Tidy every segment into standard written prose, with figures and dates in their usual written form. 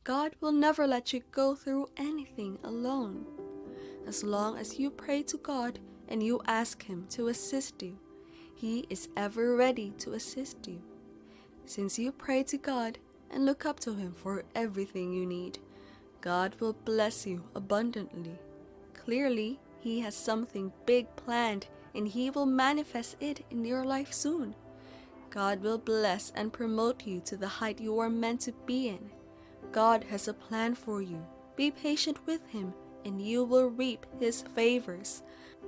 God will never let you go through anything alone. As long as you pray to God and you ask Him to assist you, He is ever ready to assist you. Since you pray to God and look up to Him for everything you need, God will bless you abundantly. Clearly, He has something big planned and He will manifest it in your life soon. God will bless and promote you to the height you are meant to be in. God has a plan for you. Be patient with Him and you will reap His favors.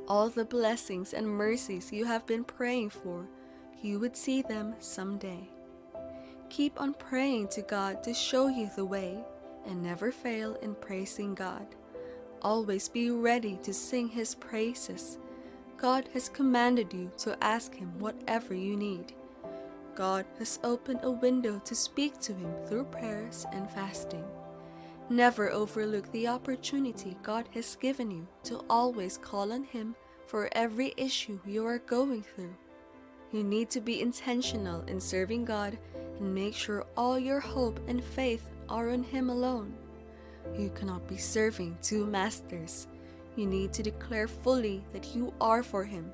All the blessings and mercies you have been praying for, you would see them someday. Keep on praying to God to show you the way and never fail in praising God. Always be ready to sing His praises. God has commanded you to ask Him whatever you need. God has opened a window to speak to Him through prayers and fasting. Never overlook the opportunity God has given you to always call on Him for every issue you are going through. You need to be intentional in serving God and make sure all your hope and faith are on Him alone. You cannot be serving two masters. You need to declare fully that you are for Him.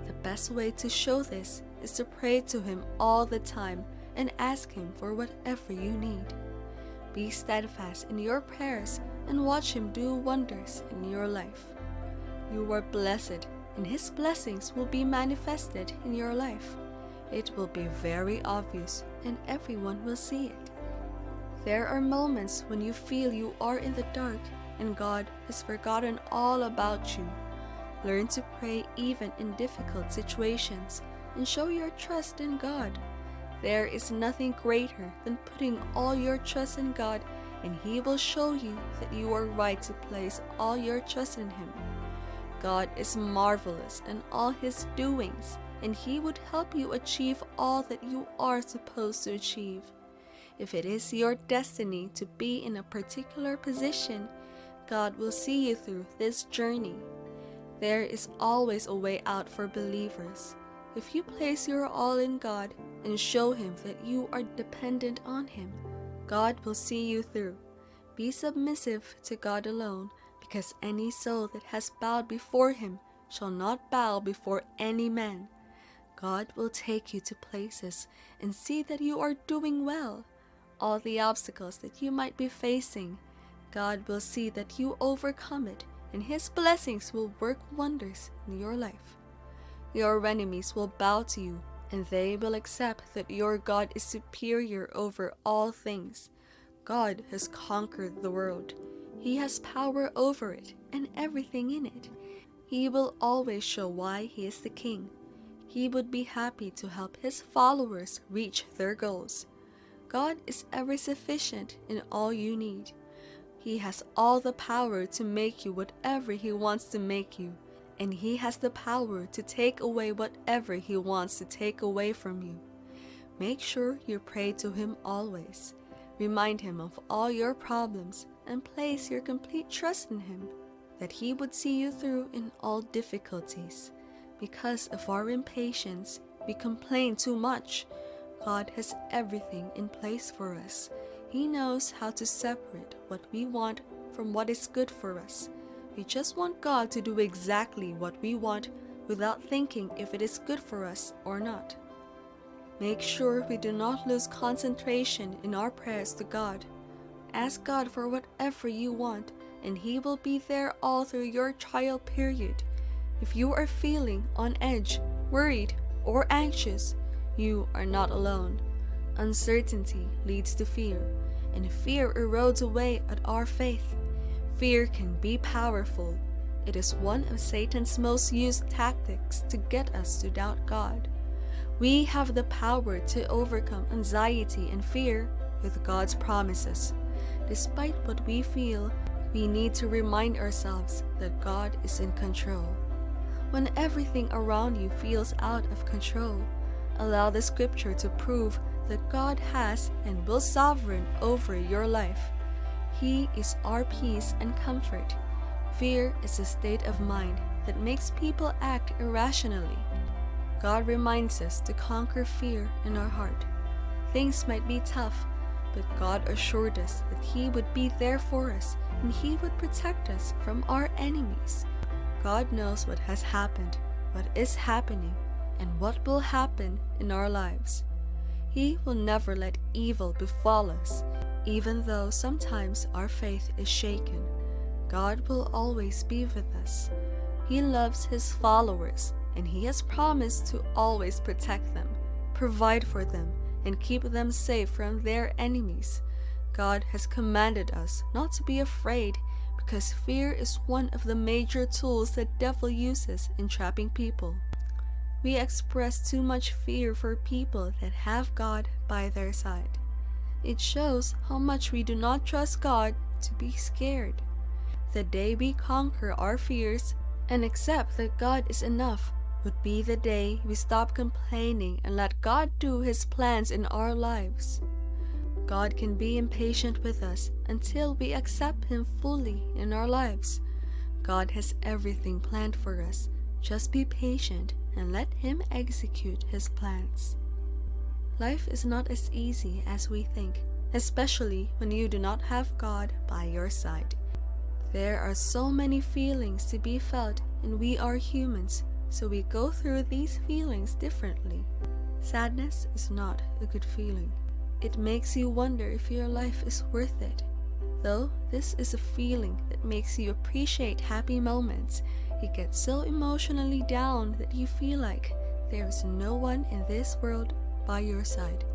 The best way to show this is to pray to Him all the time and ask Him for whatever you need. Be steadfast in your prayers and watch Him do wonders in your life. You are blessed, and His blessings will be manifested in your life. It will be very obvious, and everyone will see it. There are moments when you feel you are in the dark and God has forgotten all about you. Learn to pray even in difficult situations and show your trust in God. There is nothing greater than putting all your trust in God, and He will show you that you are right to place all your trust in Him. God is marvelous in all His doings, and He would help you achieve all that you are supposed to achieve. If it is your destiny to be in a particular position, God will see you through this journey. There is always a way out for believers. If you place your all in God and show Him that you are dependent on Him, God will see you through. Be submissive to God alone, because any soul that has bowed before Him shall not bow before any man. God will take you to places and see that you are doing well. All the obstacles that you might be facing, God will see that you overcome it, and His blessings will work wonders in your life. Your enemies will bow to you, and they will accept that your God is superior over all things. God has conquered the world. He has power over it and everything in it. He will always show why He is the King. He would be happy to help His followers reach their goals. God is ever sufficient in all you need. He has all the power to make you whatever He wants to make you, and He has the power to take away whatever He wants to take away from you. Make sure you pray to Him always. Remind Him of all your problems and place your complete trust in Him, that He would see you through in all difficulties. Because of our impatience, we complain too much. God has everything in place for us. He knows how to separate what we want from what is good for us. We just want God to do exactly what we want without thinking if it is good for us or not. Make sure we do not lose concentration in our prayers to God. Ask God for whatever you want, and He will be there all through your trial period. If you are feeling on edge, worried, or anxious, you are not alone. Uncertainty leads to fear, and fear erodes away at our faith. Fear can be powerful. It is one of Satan's most used tactics to get us to doubt God. We have the power to overcome anxiety and fear with God's promises. Despite what we feel, we need to remind ourselves that God is in control. When everything around you feels out of control, allow the scripture to prove that God has and will sovereign over your life. He is our peace and comfort. Fear is a state of mind that makes people act irrationally. God reminds us to conquer fear in our heart. Things might be tough, But God assured us that He would be there for us and He would protect us from our enemies. God knows what has happened, what is happening, and what will happen in our lives. He will never let evil befall us, even though sometimes our faith is shaken. God will always be with us. He loves His followers, and He has promised to always protect them, provide for them, and keep them safe from their enemies. God has commanded us not to be afraid, because fear is one of the major tools the devil uses in trapping people. We express too much fear for people that have God by their side. It shows how much we do not trust God to be scared. The day we conquer our fears and accept that God is enough would be the day we stop complaining and let God do His plans in our lives. God can be impatient with us until we accept Him fully in our lives. God has everything planned for us. Just be patient and let Him execute His plans. Life is not as easy as we think, especially when you do not have God by your side. There are so many feelings to be felt, and we are humans, so we go through these feelings differently. Sadness is not a good feeling. It makes you wonder if your life is worth it. Though this is a feeling that makes you appreciate happy moments, it gets so emotionally down that you feel like there is no one in this world by your side.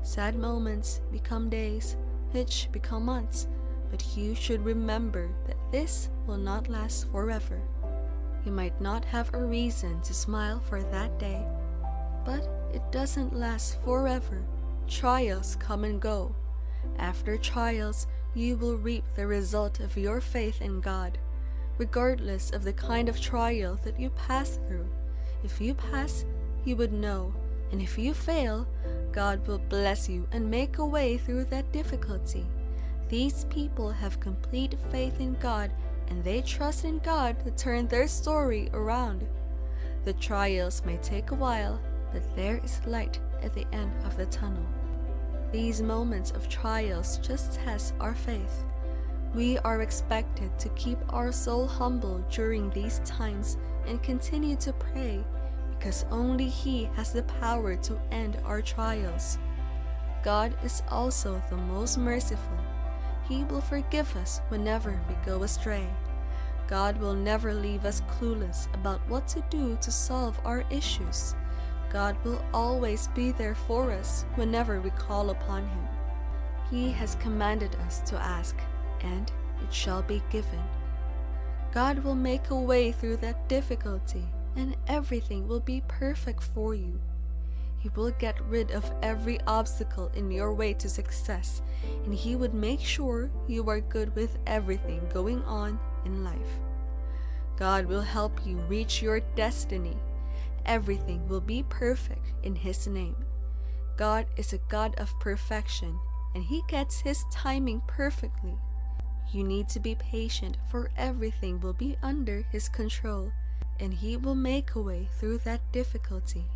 Sad moments become days, which become months, but you should remember that this will not last forever. You might not have a reason to smile for that day, but it doesn't last forever. Trials come and go. After trials, you will reap the result of your faith in God, regardless of the kind of trial that you pass through. If you pass, you would know, and if you fail, God will bless you and make a way through that difficulty. These people have complete faith in God, and they trust in God to turn their story around. The trials may take a while, but there is light at the end of the tunnel. These moments of trials just test our faith. We are expected to keep our soul humble during these times and continue to pray, because only He has the power to end our trials. God is also the most merciful. He will forgive us whenever we go astray. God will never leave us clueless about what to do to solve our issues. God will always be there for us whenever we call upon Him. He has commanded us to ask, and it shall be given. God will make a way through that difficulty, and everything will be perfect for you. He will get rid of every obstacle in your way to success, and He would make sure you are good with everything going on in life. God will help you reach your destiny. Everything will be perfect in His name. God is a God of perfection, and He gets His timing perfectly. You need to be patient, for everything will be under His control, and He will make a way through that difficulty.